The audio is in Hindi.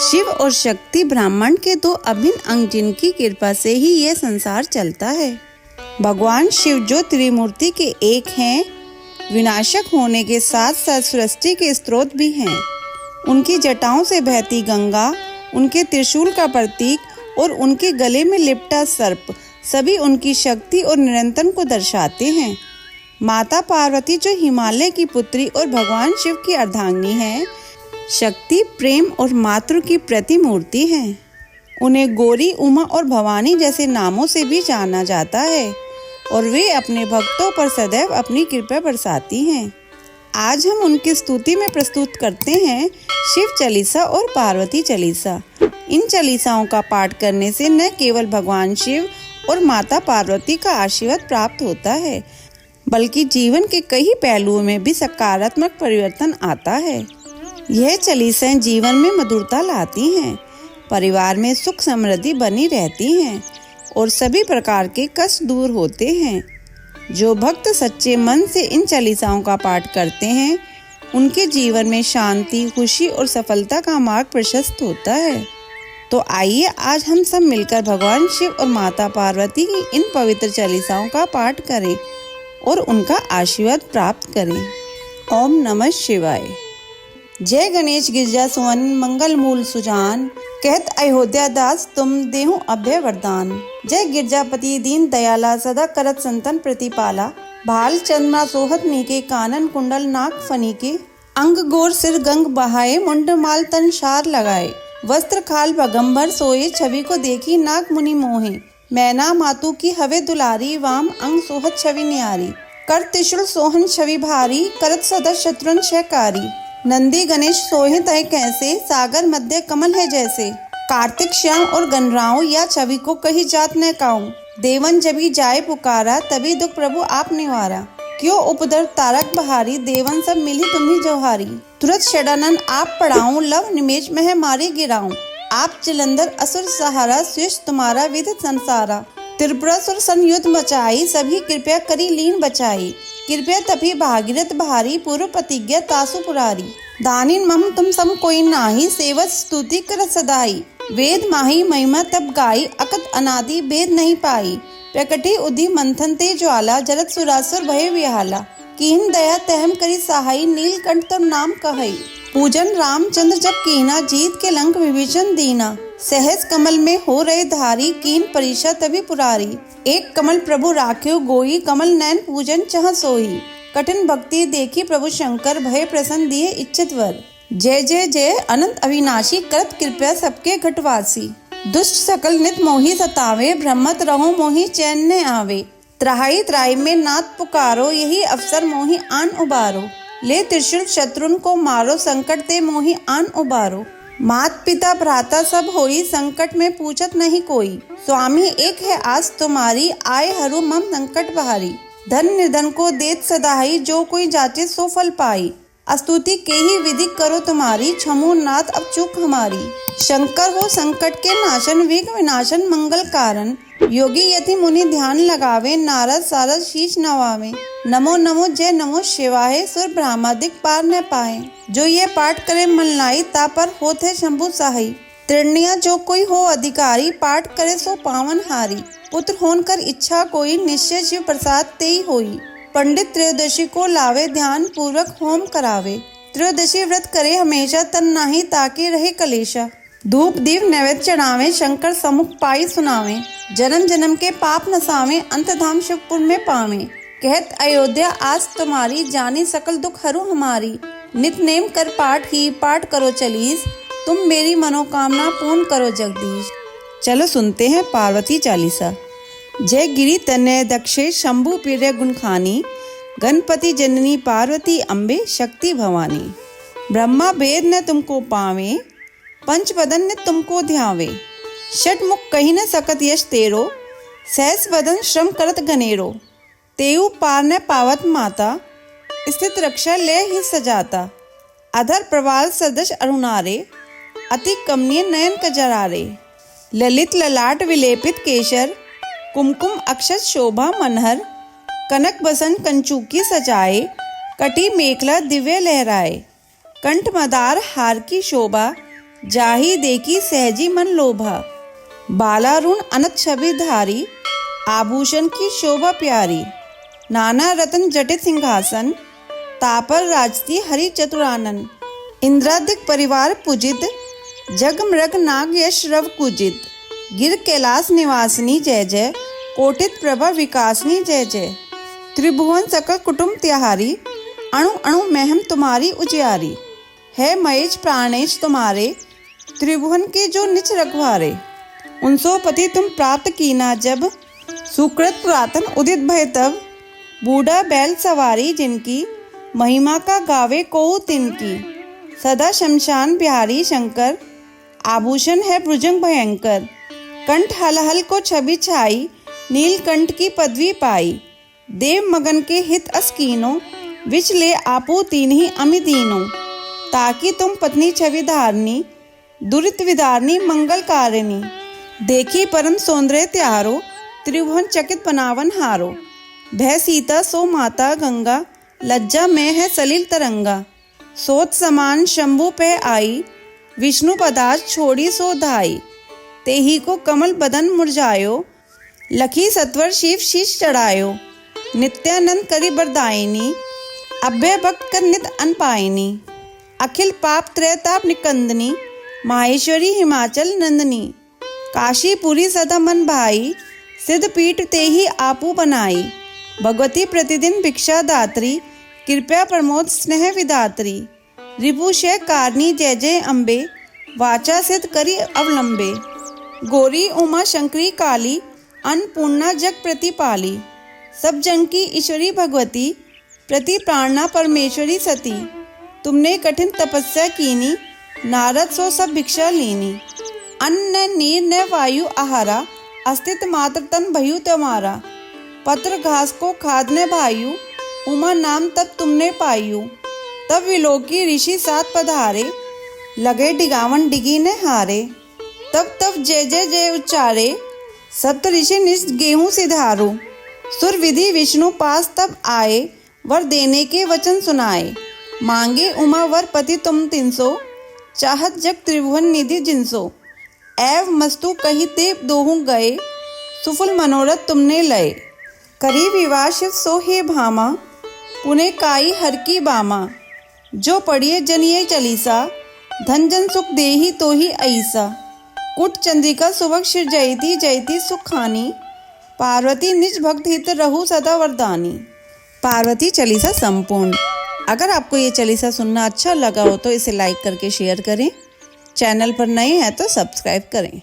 शिव और शक्ति ब्राह्मण के दो अभिन्न अंग जिनकी कृपा से ही यह संसार चलता है। भगवान शिव जो त्रिमूर्ति के एक हैं, विनाशक होने के साथ साथ सृष्टि के स्रोत भी हैं। उनकी जटाओं से बहती गंगा, उनके त्रिशूल का प्रतीक और उनके गले में लिपटा सर्प सभी उनकी शक्ति और निरंतर को दर्शाते हैं। माता पार्वती जो हिमालय की पुत्री और भगवान शिव की अर्धांगिनी है, शक्ति प्रेम और मातृ की प्रतिमूर्ति हैं। उन्हें गौरी, उमा और भवानी जैसे नामों से भी जाना जाता है और वे अपने भक्तों पर सदैव अपनी कृपा बरसाती हैं। आज हम उनकी स्तुति में प्रस्तुत करते हैं शिव चालीसा और पार्वती चालीसा। इन चालीसाओं का पाठ करने से न केवल भगवान शिव और माता पार्वती का आशीर्वाद प्राप्त होता है, बल्कि जीवन के कई पहलुओं में भी सकारात्मक परिवर्तन आता है। यह चालीसाएं जीवन में मधुरता लाती हैं, परिवार में सुख समृद्धि बनी रहती हैं और सभी प्रकार के कष्ट दूर होते हैं। जो भक्त सच्चे मन से इन चालीसाओं का पाठ करते हैं, उनके जीवन में शांति, खुशी और सफलता का मार्ग प्रशस्त होता है। तो आइए आज हम सब मिलकर भगवान शिव और माता पार्वती की इन पवित्र चालीसाओं का पाठ करें और उनका आशीर्वाद प्राप्त करें। ओम नमः शिवाय। जय गणेश गिरजा सुवन मंगल मूल सुजान, कहत अयोध्या दास तुम देहु अभय वरदान। जय गिरजापति दीन दयाला, सदा करत संतन प्रतिपाला। भाल चंद्रमा सोहत नीके, कानन कुंडल नाक फनीके। अंग गोर सिर गंग बहाए, मुंड माल तन शार लगाए। वस्त्र खाल भगंबर सोए, छवि को देखी नाग मुनि मोहे। मैना मातु की हवे दुलारी, वाम अंग सोहत छवि न्यारी। कर त्रिशूल सोहन छवि भारी, करत सदा शत्रुन शहकारी। नंदी गणेश सोहे तय कैसे, सागर मध्य कमल है जैसे। कार्तिक श्याम और गणराव, या छवि को कही जात न काऊं। देवन जबी जाए पुकारा, तभी दुख प्रभु आप निवारा। क्यों उपदर तारक बहारी, देवन सब मिली तुम्ही जोहारी। तुरत षडानन आप पढ़ाऊं, लव निमेष मह मारी गिराऊं। आप जलंधर असुर सहारा, शेष तुम्हारा विध संसारा। त्रिपुरासुर सन युद्ध मचाई, सभी कृपया करी लीन बचाई। कृपया तभी भागीरथ बहारी, पूर्व प्रतिज्ञा तासु पुरारी। दानिन मम तुम सम कोई नाही, सेवत स्तुति करत सदाई। वेद माही महिमा तब गाई, अकत अनादि भेद नहीं पाई। प्रकटे उधि मंथन ते ज्वाला, जरत सुरासुर भय विहाला। कीन दया तहम करी सहाई, नीलकंठ तो नाम कहई। पूजन रामचंद्र जब कीना, जीत के लंक विभीषण दीना। सहज कमल में हो रहे धारी, कीन परीक्षा तभी पुरारी। एक कमल प्रभु राख्यो गोई, कमल नैन पूजन चह सोई। कठिन भक्ति देखी प्रभु शंकर, भय प्रसन्न दिए इच्छित वर। जय जय जय अनंत अविनाशी, करत कृपया सबके घटवासी। दुष्ट सकल नित मोहि सतावे, भ्रमत रहो मोहि चैन न आवे। त्राहि त्राहि में नाथ पुकारो, यही अवसर मोहि आन उबारो। ले त्रिशूल शत्रुन को मारो, संकट ते मोहि आन उबारो। मात पिता भ्राता सब होई, संकट में पूछत नहीं कोई। स्वामी एक है आस तुम्हारी, आए हरू मम संकट बहारी। धन निर्धन को देत सदाई, जो कोई जाचे सो फल पाई। स्तुति के ही विधि करो तुम्हारी, क्षमो नाथ अब चूक हमारी। शंकर हो संकट के नाशन, विघ्न विनाशन मंगल कारण। योगी यति मुनि ध्यान लगावे, नारद सारद शीश नवावे। नमो नमो जय नमो शिवाय, सुर ब्रह्मादिक पार न पाए। जो ये पाठ करे मन लाई, ता पर होत है शंभु सहाई। त्रिणिया जो कोई हो अधिकारी, पाठ करे सो पावन हारी। पुत्र होन कर इच्छा कोई, निश्चय शिव प्रसाद तेई होई। पंडित त्रयोदशी को लावे, ध्यान पूर्वक होम करावे। त्रयोदशी व्रत करे हमेशा, तन नाही ताकि रहे कलेशा। धूप दीप नैवेद्य चढ़ावे, शंकर सम्मुख पाई सुनावे। जन्म जन्म के पाप नसावे, अंत धाम शिवपुर में पावे। कहत अयोध्या आज तुम्हारी, जानी सकल दुख हरू हमारी। नित नेम कर पाठ ही, पाठ करो चालीस। तुम मेरी मनोकामना पूर्ण करो जगदीश। चलो सुनते हैं पार्वती चालीसा। जय गिरि तनय दक्षे, शंभु प्रिय गुणखानी। गणपति जननी पार्वती, अम्बे शक्ति भवानी। ब्रह्मा वेद न तुमको पावे, पंचवदन ने तुमको ध्यावे। षटमुख कही न सकत यश तेरो, सहस वदन श्रम करत गनेरो। तेऊ पार न पावत माता, स्थित रक्षा ले ही सजाता। अधर प्रवाल सदृश अरुणारे, अति कमनीय नयन कजरारे। ललित ललाट विलेपित केशर, कुमकुम अक्षत शोभा मनहर। कनक बसन कंचुकी सजाए, कटी मेखला दिव्य लहराए। कंठ मदार हार की शोभा, जाही देखी सहजी मन लोभा। बालारुण अनक छवि धारी, आभूषण की शोभा प्यारी। नाना रत्न जटित सिंहासन, तापर राजती हरि चतुरानन। इंद्रादिक परिवार पूजित, जग मृग नाग यश रव कुजित। गिर कैलाश निवासनी जय जय, कोटित प्रभा विकासनी जय जय। त्रिभुवन सकल कुटुंब त्याहारी, अणु अणु महम तुम्हारी उजियारी। है महेश प्राणेश तुम्हारे, त्रिभुवन के जो निच रखवारे। उनसो पति तुम प्राप्त कीना जब, सुकृत पुरातन उदित भय तब। बूढ़ा बैल सवारी जिनकी, महिमा का गावे कोउ तिनकी। सदा शमशान बिहारी शंकर, आभूषण है भुजंग भयंकर। कंठ हलहल को छवि छाई, नीलकंठ की पदवी पाई। देव मगन के हित अस्कीनो, विच ले आपू तीन ही अमिदीनो। ताकि तुम पत्नी छवि धारनी, दुरित विदारनी मंगल कारिणी। देखी परम सौंदर्य त्यारो, त्रिभुवन चकित बनावन हारो। भय सीता सो माता गंगा, लज्जा में है सलिल तरंगा। सोत समान शंभु पे आई, विष्णु पदार्थ छोड़ी सो धाई। तेही को कमल बदन मुरझायो, लखी सत्वर शिव शीश चढ़ायो। नित्यानंद करी बरदायिनी, अभय भक्त कर नित अनपायिनी। अखिल पाप त्रयताप निकंदनी, माहेश्वरी हिमाचल नंदनी। काशीपुरी सदा मन भाई, सिद्ध पीठ ते ही आपू बनाई। भगवती प्रतिदिन भिक्षा दात्री, कृपया प्रमोद स्नेह विदात्री। रिपुषय कारणी जय जय अम्बे, वाचा सिद्ध करी अवलंबे। गौरी उमा शंकरी काली, अन्नपूर्णा जग प्रतिपाली। सब जन की ईश्वरी भगवती, प्रति प्राणना परमेश्वरी सती। तुमने कठिन तपस्या कीनी, नारद सो सब भिक्षा लीनी। अन्न न नीर न वायु आहारा, अस्तित्व मात्र तन भयु तुम्हारा। पत्र घास को खाद न भायु, उमा नाम तब तुमने पायु। तब विलोकी ऋषि साथ पधारे, लगे डिगावन डिगी ने हारे। तब जय जय जय उच्चारे, सप्त ऋषि निज गेहूं सिधारो। सुर विधि विष्णु पास तब आए, वर देने के वचन सुनाए। मांगे उमा वर पति तुम तिनसो, चाहत जग त्रिभुवन निधि जिनसो। एव मस्तु कही ते दोहु गए, सुफल मनोरथ तुमने लय। करी विवाह शिव सो हे भामा, पुने काई हर की बामा। जो पढ़िए जनिए चलीसा, धन जन सुख देही तो ही ऐसा। कुट चंद्रिका सुभग शिर जयती जयती सुख खानी। पार्वती निज भक्त हित रहु सदा वरदानी। पार्वती चालीसा संपूर्ण। अगर आपको ये चालीसा सुनना अच्छा लगा हो तो इसे लाइक करके शेयर करें। चैनल पर नए हैं तो सब्सक्राइब करें।